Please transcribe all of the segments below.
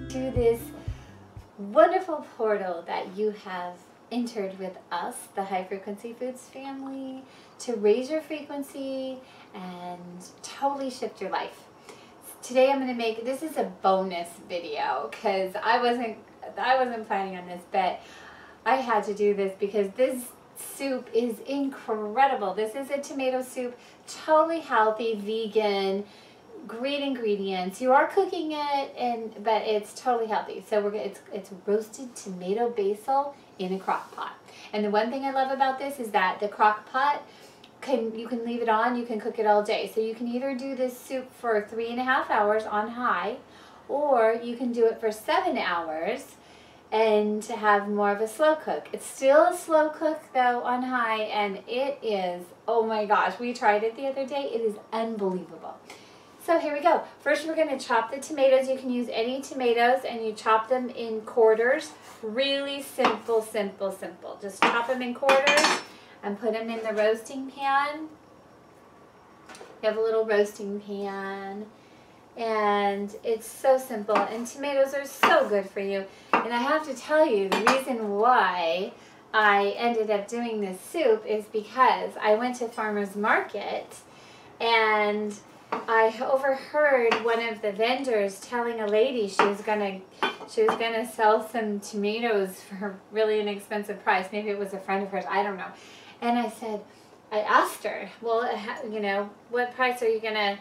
To this wonderful portal that you have entered with us, the High Frequency Foods family, to raise your frequency and totally shift your life. Today I'm going to make, this is a bonus video because I wasn't planning on this, but I had to do this because this soup is incredible. This is a tomato soup, totally healthy, vegan, great ingredients. You are cooking it, but it's totally healthy. So it's roasted tomato basil in a crock pot. And the one thing I love about this is that the crock pot, you can leave it on, you can cook it all day. So you can either do this soup for 3.5 hours on high, or you can do it for 7 hours and to have more of a slow cook. It's still a slow cook though on high, and it is, oh my gosh, we tried it the other day. It is unbelievable. So here we go. First we're going to chop the tomatoes. You can use any tomatoes and you chop them in quarters. Really simple, simple, simple. Just chop them in quarters and put them in the roasting pan. You have a little roasting pan. And it's so simple. And tomatoes are so good for you. And I have to tell you, the reason why I ended up doing this soup is because I went to farmer's market and I overheard one of the vendors telling a lady she was gonna sell some tomatoes for really inexpensive price. Maybe it was a friend of hers, I don't know. And I asked her, well, you know, what price are you gonna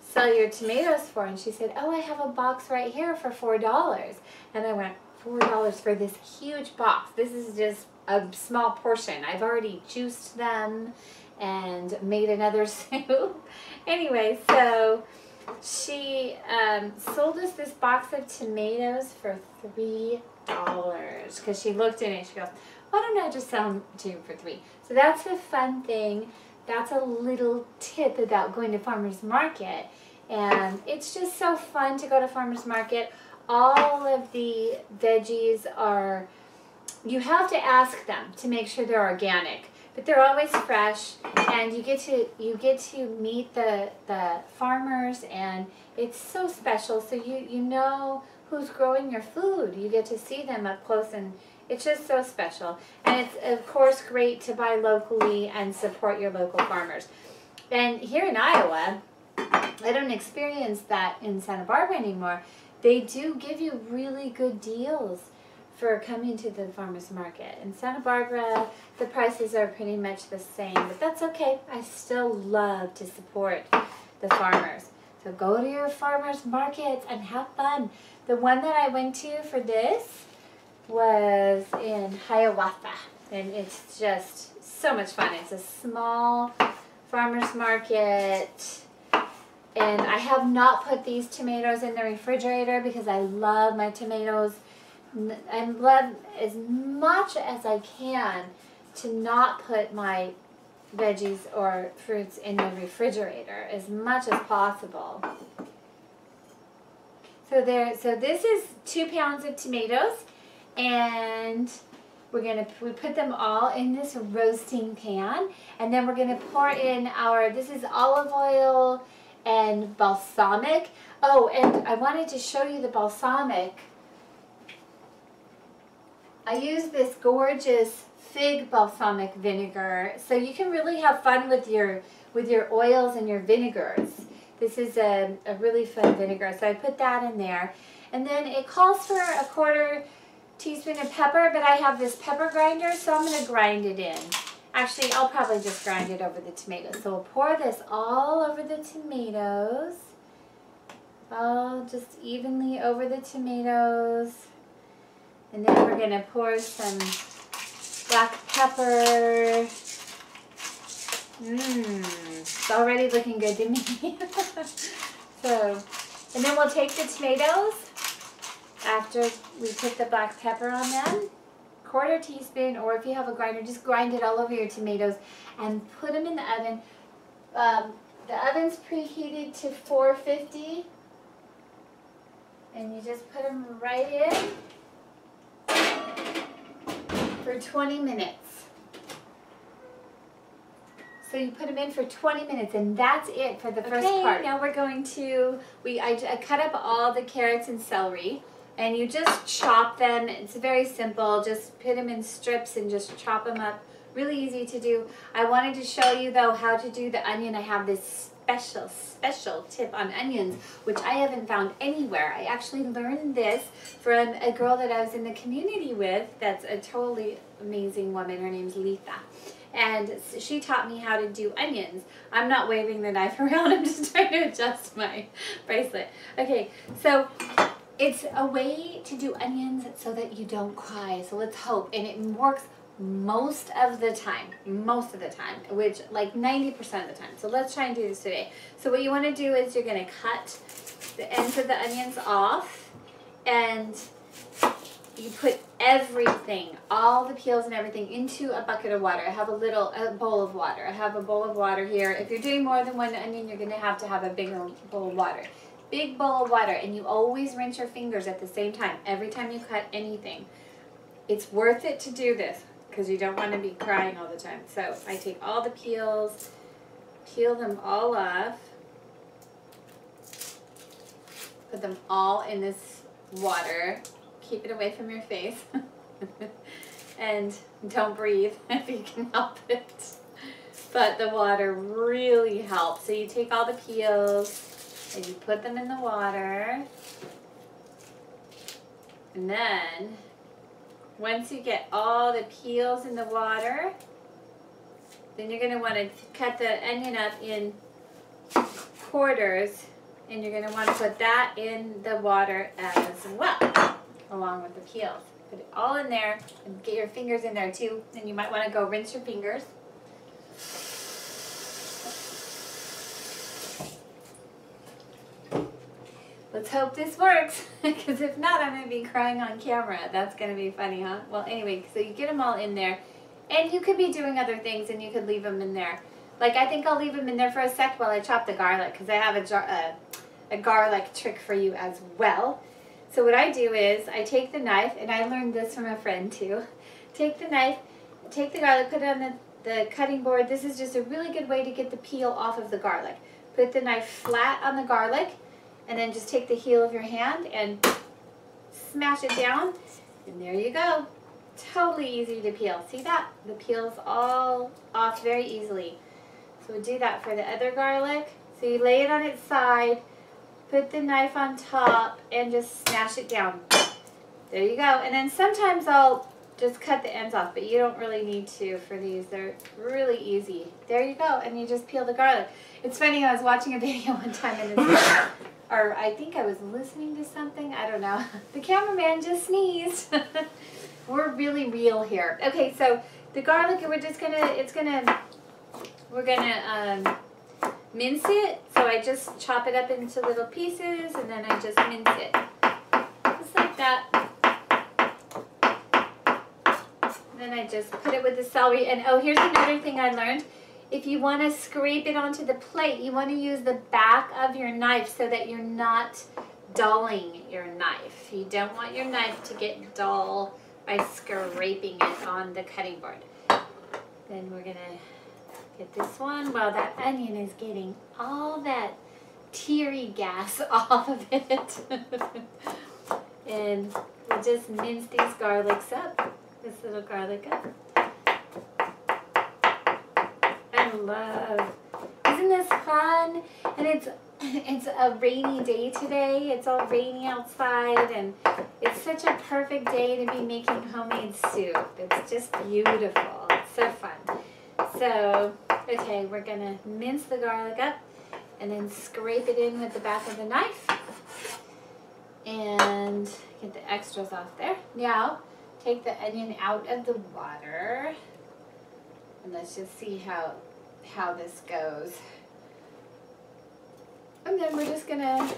sell your tomatoes for? And she said, oh, I have a box right here for $4. And I went, $4 for this huge box? This is just a small portion. I've already juiced them and made another soup. Anyway, so she sold us this box of tomatoes for $3 because she looked in it. She goes, why don't I just sell them to you for $3? So that's the fun thing. That's a little tip about going to farmer's market. And it's just so fun to go to farmer's market. All of the veggies are, you have to ask them to make sure they're organic. But they're always fresh, and you get to meet the farmers, and it's so special. So you know who's growing your food. You get to see them up close, and it's just so special. And it's of course great to buy locally and support your local farmers. And here in Iowa, I don't experience that in Santa Barbara anymore. They do give you really good deals for coming to the farmer's market. In Santa Barbara, the prices are pretty much the same, but that's okay. I still love to support the farmers. So go to your farmer's markets and have fun. The one that I went to for this was in Hiawatha, and it's just so much fun. It's a small farmer's market, and I have not put these tomatoes in the refrigerator because I love my tomatoes. I love as much as I can to not put my veggies or fruits in the refrigerator as much as possible. So this is 2 pounds of tomatoes, and we put them all in this roasting pan, and then we're gonna pour in this is olive oil and balsamic. Oh, and I wanted to show you the balsamic. I use this gorgeous fig balsamic vinegar, so you can really have fun with your oils and your vinegars. This is a really fun vinegar, so I put that in there. And then it calls for a 1/4 teaspoon of pepper, but I have this pepper grinder, so I'm going to grind it in. Actually, I'll probably just grind it over the tomatoes. So we'll pour this all over the tomatoes, all just evenly over the tomatoes. And then we're going to pour some black pepper. It's already looking good to me. And then we'll take the tomatoes after we put the black pepper on them. 1/4 teaspoon, or if you have a grinder, just grind it all over your tomatoes and put them in the oven. The oven's preheated to 450, and you just put them right in for 20 minutes. So you put them in for 20 minutes, and that's it for the first part. Now we're going to, I cut up all the carrots and celery, and you just chop them. It's very simple. Just put them in strips and just chop them up. Really easy to do. I wanted to show you, though, how to do the onion. I have this special tip on onions, which I haven't found anywhere. I actually learned this from a girl that I was in the community with that's a totally amazing woman. Her name's Letha. And she taught me how to do onions. I'm not waving the knife around. I'm just trying to adjust my bracelet. Okay, so it's a way to do onions so that you don't cry. So let's hope. And it works most of the time, which like 90% of the time. So let's try and do this today. So what you want to do is you're going to cut the ends of the onions off, and you put everything, all the peels and everything, into a bucket of water. I have a bowl of water. I have a bowl of water here. If you're doing more than one onion, you're going to have a bigger bowl of water. Big bowl of water, and you always rinse your fingers at the same time every time you cut anything. It's worth it to do this because you don't want to be crying all the time. So I take all the peels, peel them all off, put them all in this water. Keep it away from your face. And don't breathe if you can help it. But the water really helps. So you take all the peels and you put them in the water. And then once you get all the peels in the water, then you're going to want to cut the onion up in quarters, and you're going to want to put that in the water as well, along with the peels. Put it all in there, and get your fingers in there too, and you might want to go rinse your fingers. Let's hope this works, because if not, I'm going to be crying on camera. That's going to be funny, huh? Well, anyway, so you get them all in there, and you could be doing other things, and you could leave them in there. Like, I think I'll leave them in there for a sec while I chop the garlic, because I have a garlic trick for you as well. So what I do is, I take the knife, and I learned this from a friend too. Take the knife, take the garlic, put it on the cutting board. This is just a really good way to get the peel off of the garlic. Put the knife flat on the garlic, and then just take the heel of your hand and smash it down, and there you go. Totally easy to peel. See that? The peel's all off very easily. So we'll do that for the other garlic. So you lay it on its side, put the knife on top, and just smash it down. There you go. And then sometimes I'll just cut the ends off, but you don't really need to for these. They're really easy. There you go. And you just peel the garlic. It's funny, I was watching a video one time, and or I think I was listening to something. I don't know. The cameraman just sneezed. We're really real here. Okay, so the garlic, we're gonna mince it. So I just chop it up into little pieces, and then I just mince it. Just like that. Then I just put it with the celery. And oh, here's another thing I learned. If you want to scrape it onto the plate, you want to use the back of your knife so that you're not dulling your knife. You don't want your knife to get dull by scraping it on the cutting board. Then we're going to get this one. Well, that onion is getting all that teary gas off of it. And we'll just mince these garlics up. This little garlic up. Love. Isn't this fun? And it's a rainy day today. It's all rainy outside, and it's such a perfect day to be making homemade soup. It's just beautiful. It's so fun. So, okay, we're gonna mince the garlic up and then scrape it in with the back of the knife and get the extras off there. Now, take the onion out of the water, and let's just see how this goes. And then we're just gonna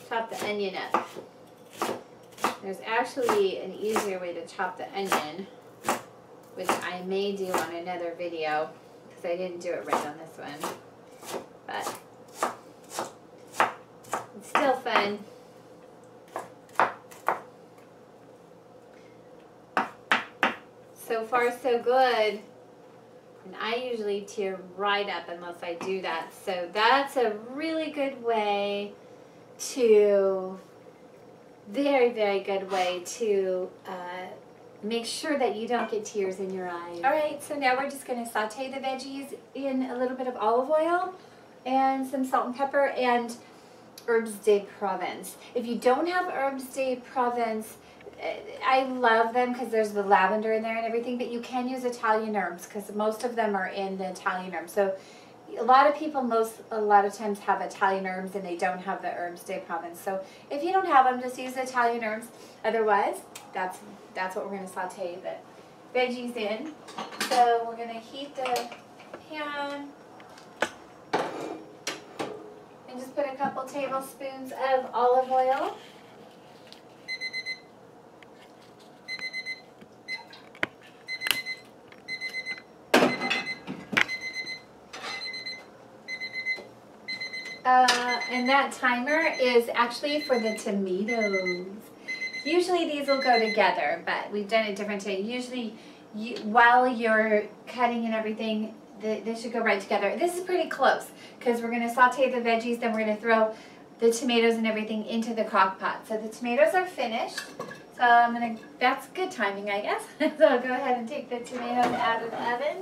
chop the onion up. There's actually an easier way to chop the onion, which I may do on another video because I didn't do it right on this one. But it's still fun. So far, so good. And I usually tear right up unless I do that. So that's a really good way to, very, very good way to make sure that you don't get tears in your eyes. All right, so now we're just gonna saute the veggies in a little bit of olive oil and some salt and pepper and herbes de Provence. If you don't have herbes de Provence, I love them because there's the lavender in there and everything, but you can use Italian herbs because most of them are in the Italian herbs. So a lot of people a lot of times have Italian herbs and they don't have the herbes de Provence. So if you don't have them, just use Italian herbs. Otherwise, that's what we're going to saute the veggies in. So we're going to heat the pan and just put a couple tablespoons of olive oil. And that timer is actually for the tomatoes. Usually these will go together, but we've done it different today. Usually, while you're cutting and everything, they should go right together. This is pretty close because we're going to saute the veggies, then we're going to throw the tomatoes and everything into the crock pot. So the tomatoes are finished. So that's good timing, I guess. So I'll go ahead and take the tomatoes out of the oven.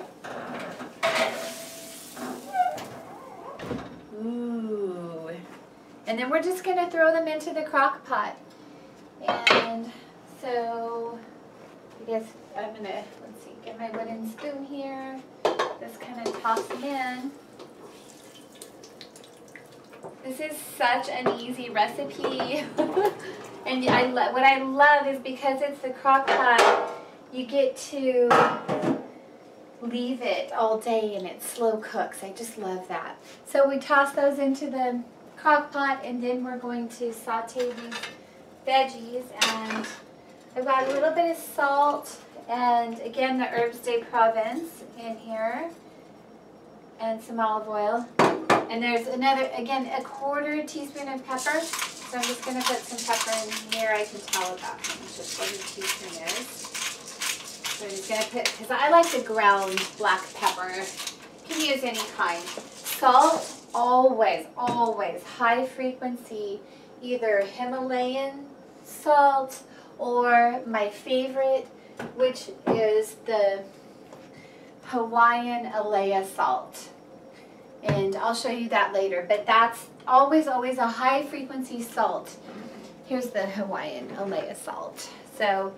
Ooh. And then we're just going to throw them into the crock pot. And so I guess I'm going to, let's see, get my wooden spoon here. Just kind of toss them in. This is such an easy recipe. And what I love is because it's the crock pot, you get to leave it all day and it slow cooks. I just love that. So we toss those into the crock pot and then we're going to saute these veggies, and I've got a little bit of salt and again the herbes de Provence in here and some olive oil, and there's another, again, a quarter teaspoon of pepper. So I'm just going to put some pepper in here. I can tell about how much a quarter teaspoon is. So I'm just going to put, because I like the ground black pepper. You can use any kind. Salt, always, always high frequency, either Himalayan salt or my favorite, which is the Hawaiian Alea salt. And I'll show you that later, but that's always, always a high frequency salt. Here's the Hawaiian Alea salt. So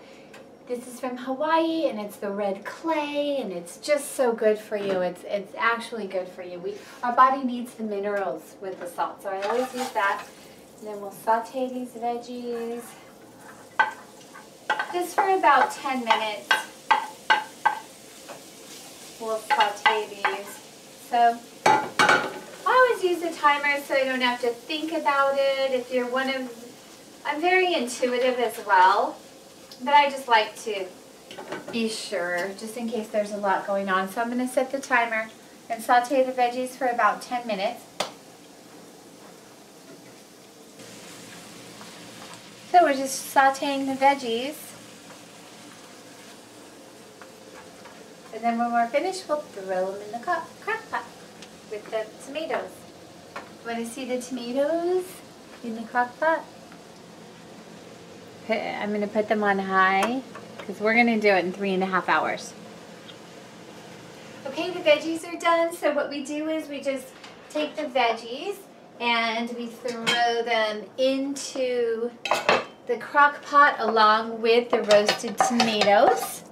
this is from Hawaii and it's the red clay and it's just so good for you. It's actually good for you. Our body needs the minerals with the salt, so I always use that. And then we'll saute these veggies just for about 10 minutes. We'll saute these. So I always use a timer so I don't have to think about it. If you're I'm very intuitive as well, but I just like to be sure, just in case there's a lot going on. So I'm going to set the timer and saute the veggies for about 10 minutes. So we're just sauteing the veggies. And then when we're finished, we'll throw them in the crock pot with the tomatoes. Want to see the tomatoes in the crock pot? I'm going to put them on high because we're going to do it in 3.5 hours. Okay, the veggies are done. So what we do is we just take the veggies and we throw them into the crock pot along with the roasted tomatoes.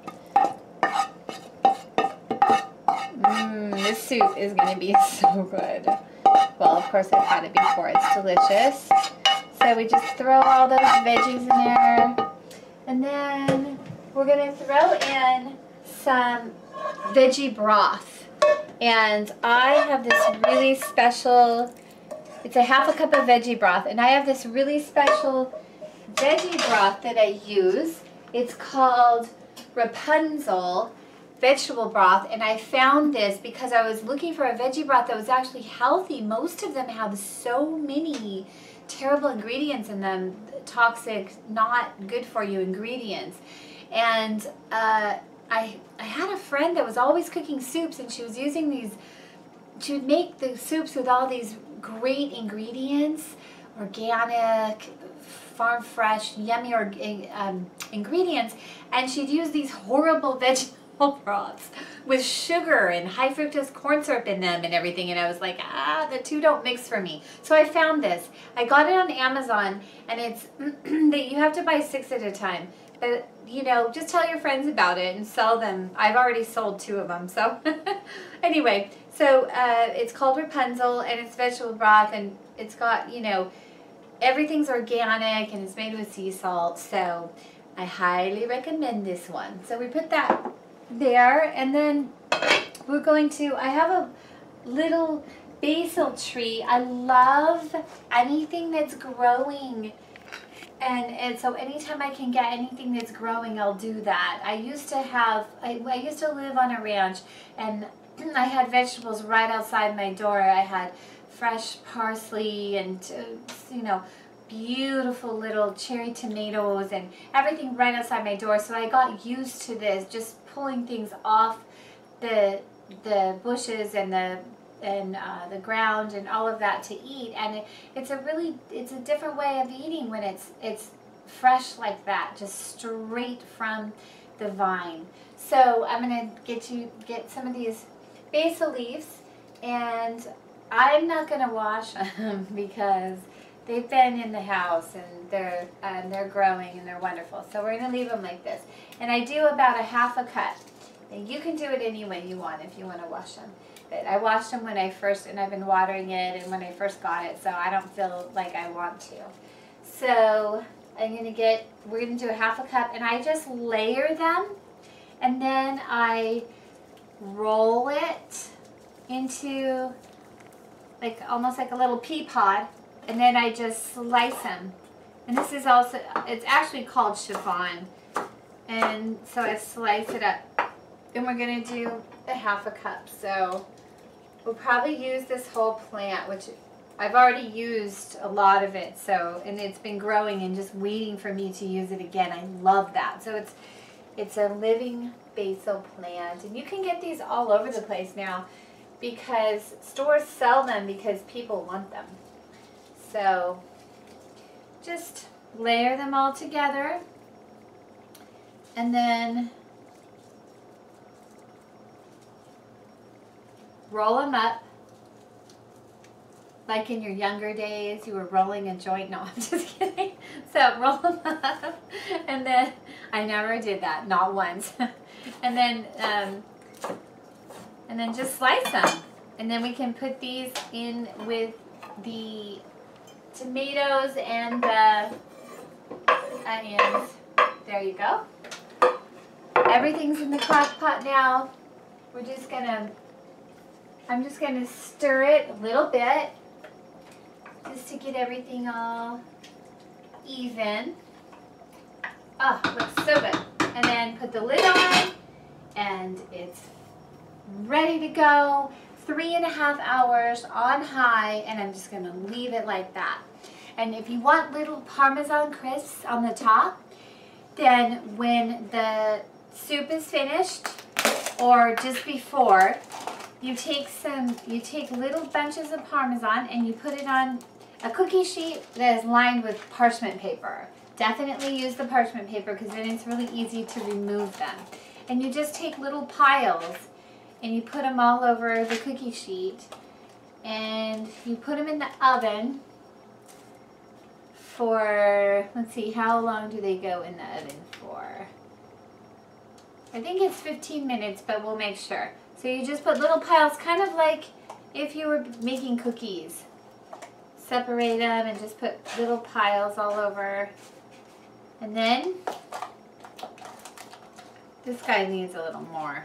This soup is going to be so good. Well, of course I've had it before. It's delicious. So we just throw all those veggies in there. And then we're going to throw in some veggie broth. And I have this really special, it's a half a cup of veggie broth. And I have this really special veggie broth that I use. It's called Rapunzel vegetable broth, and I found this because I was looking for a veggie broth that was actually healthy. Most of them have so many terrible ingredients in them, toxic, not good for you ingredients. And I I had a friend that was always cooking soups, and she was using these, she would make the soups with all these great ingredients, organic, farm fresh, yummy ingredients, and she'd use these horrible vegetable broths with sugar and high fructose corn syrup in them and everything, and I was like, the two don't mix for me. So I found this. I got it on Amazon, and it's that you have to buy 6 at a time. But, you know, just tell your friends about it and sell them. I've already sold 2 of them, so. Anyway, so it's called Rapunzel, and it's vegetable broth, and it's got, you know, everything's organic, and it's made with sea salt, so I highly recommend this one. So we put that there, and then we're going to, I have a little basil tree. I love anything that's growing. And so anytime I can get anything that's growing, I'll do that. I used to have, I used to live on a ranch, and I had vegetables right outside my door. I had fresh parsley and, you know, beautiful little cherry tomatoes and everything right outside my door. So I got used to this, just pulling things off the bushes and the ground and all of that to eat, and it's a different way of eating when it's fresh like that, just straight from the vine. So I'm gonna get some of these basil leaves, and I'm not gonna wash them because they've been in the house and they're growing and they're wonderful. So we're gonna leave them like this, and I do about a half a cup. And you can do it any way you want if you want to wash them. But I washed them when I first, and I've been watering it and when I first got it, so I don't feel like I want to. So we're gonna do a half a cup, and I just layer them, and then I roll it into like almost like a little pea pod, and then I just slice them. And this is also, it's actually called chiffon, and so I slice it up. And we're going to do a half a cup. So we'll probably use this whole plant, which I've already used a lot of it. So, and it's been growing and just waiting for me to use it again. I love that. So it's a living basil plant. And you can get these all over the place now because stores sell them because people want them. So just layer them all together, and then roll them up like in your younger days you were rolling a joint. No, I'm just kidding. So roll them up, and then I never did that, not once. And then just slice them, and then we can put these in with the tomatoes and the onions. There you go. Everything's in the crock pot now. I'm just gonna stir it a little bit just to get everything all even. Oh, looks so good. And then put the lid on, and it's ready to go. 3.5 hours on high, and I'm just gonna leave it like that. And if you want little Parmesan crisps on the top, then when the soup is finished, or just before, you take little bunches of Parmesan and you put it on a cookie sheet that is lined with parchment paper. Definitely use the parchment paper because then it's really easy to remove them. And you just take little piles and you put them all over the cookie sheet, and you put them in the oven for, let's see, how long do they go in the oven for? I think it's 15 minutes, but we'll make sure. So you just put little piles, kind of like if you were making cookies. Separate them and just put little piles all over. And then, this guy needs a little more.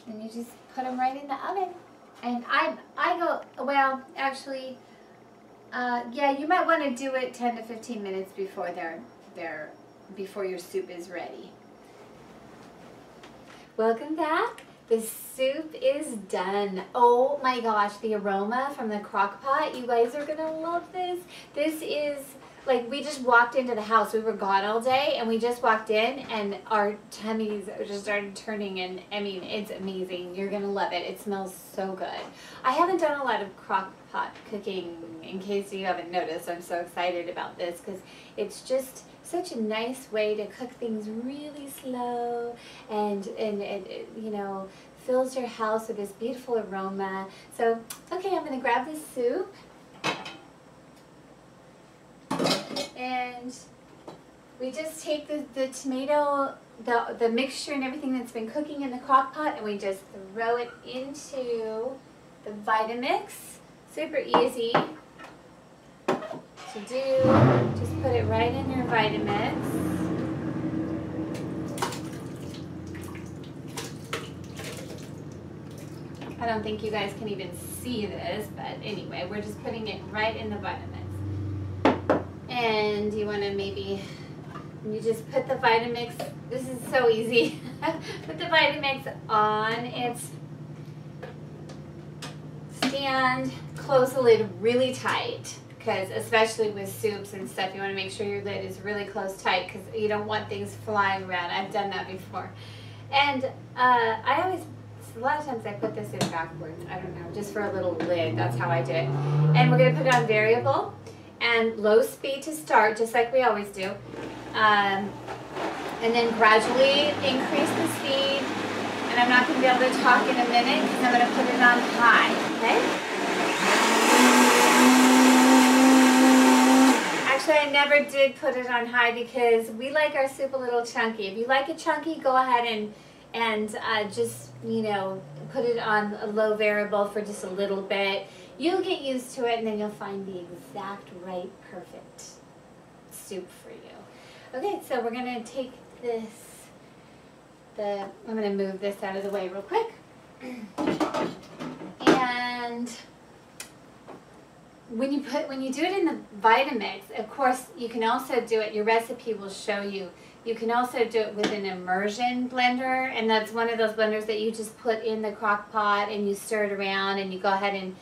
And you just put them right in the oven. And I go, well, actually, yeah, you might want to do it 10 to 15 minutes before before your soup is ready. Welcome back. The soup is done. Oh my gosh, the aroma from the crock pot. You guys are gonna love this. This is like, we just walked into the house. We were gone all day and we just walked in and our tummies just started turning, and I mean, it's amazing. You're gonna love it. It smells so good. I haven't done a lot of crock pot cooking, in case you haven't noticed. I'm so excited about this because it's just such a nice way to cook things really slow, and it, you know, fills your house with this beautiful aroma. So, okay, I'm gonna grab this soup. And we just take the tomato, the mixture and everything that's been cooking in the crock pot, and we just throw it into the Vitamix. Super easy to do. Just put it right in your Vitamix. I don't think you guys can even see this, but anyway, we're just putting it right in the Vitamix. And you want to maybe, you just put the Vitamix, this is so easy, put the Vitamix on its stand, close the lid really tight, because especially with soups and stuff, you want to make sure your lid is really closed tight because you don't want things flying around. I've done that before. And I always, a lot of times I put this in backwards, I don't know, just for a little lid, that's how I do it. And we're going to put it on variable and low speed to start, just like we always do. And then gradually increase the speed. And I'm not going to be able to talk in a minute because I'm going to put it on high, okay? Actually, I never did put it on high because we like our soup a little chunky. If you like it chunky, go ahead and just, you know, put it on a low variable for just a little bit. You'll get used to it, and then you'll find the exact right, perfect soup for you. Okay, so we're going to take this, I'm going to move this out of the way real quick. And when you do it in the Vitamix, of course, you can also do it, your recipe will show you. You can also do it with an immersion blender, and that's one of those blenders that you just put in the crock pot and you stir it around and you go ahead and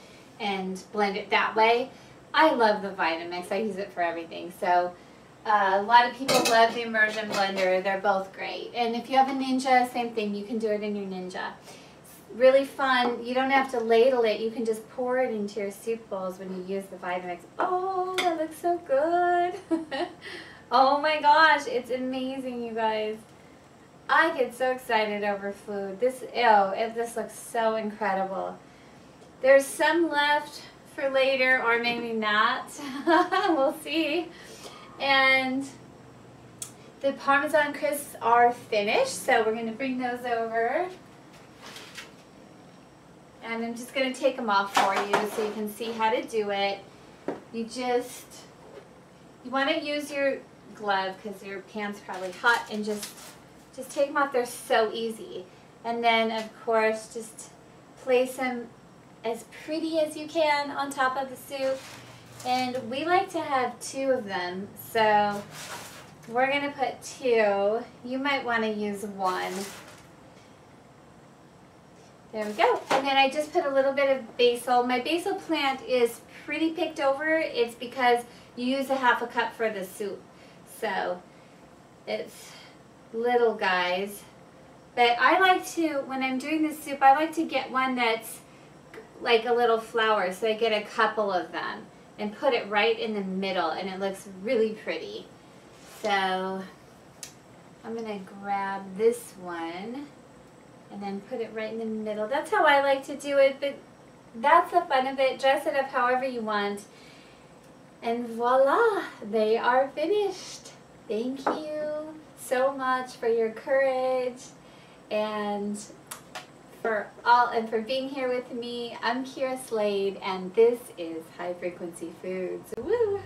blend it that way. I love the Vitamix. I use it for everything. So a lot of people love the immersion blender. They're both great. And if you have a Ninja, same thing. You can do it in your Ninja. It's really fun. You don't have to ladle it. You can just pour it into your soup bowls when you use the Vitamix. Oh, that looks so good. Oh my gosh, it's amazing, you guys. I get so excited over food. This looks so incredible. There's some left for later, or maybe not. We'll see. And the Parmesan crisps are finished, so we're going to bring those over. And I'm just going to take them off for you so you can see how to do it. You want to use your glove because your pan's probably hot, and just take them off. They're so easy. And then, of course, just place them as pretty as you can on top of the soup. And we like to have 2 of them, so we're going to put 2. You might want to use 1. There we go. And then I just put a little bit of basil. My basil plant is pretty picked over. It's because you use a ½ cup for the soup. So it's little guys. But I like to, when I'm doing this soup, I like to get one that's like a little flower, so I get a couple of them and put it right in the middle, and it looks really pretty. So I'm going to grab this one and then put it right in the middle. That's how I like to do it, but that's the fun of it. Dress it up however you want. And voila, they are finished. Thank you so much for your courage and for being here with me. I'm Kira Slade, and this is High Frequency Foods. Woo!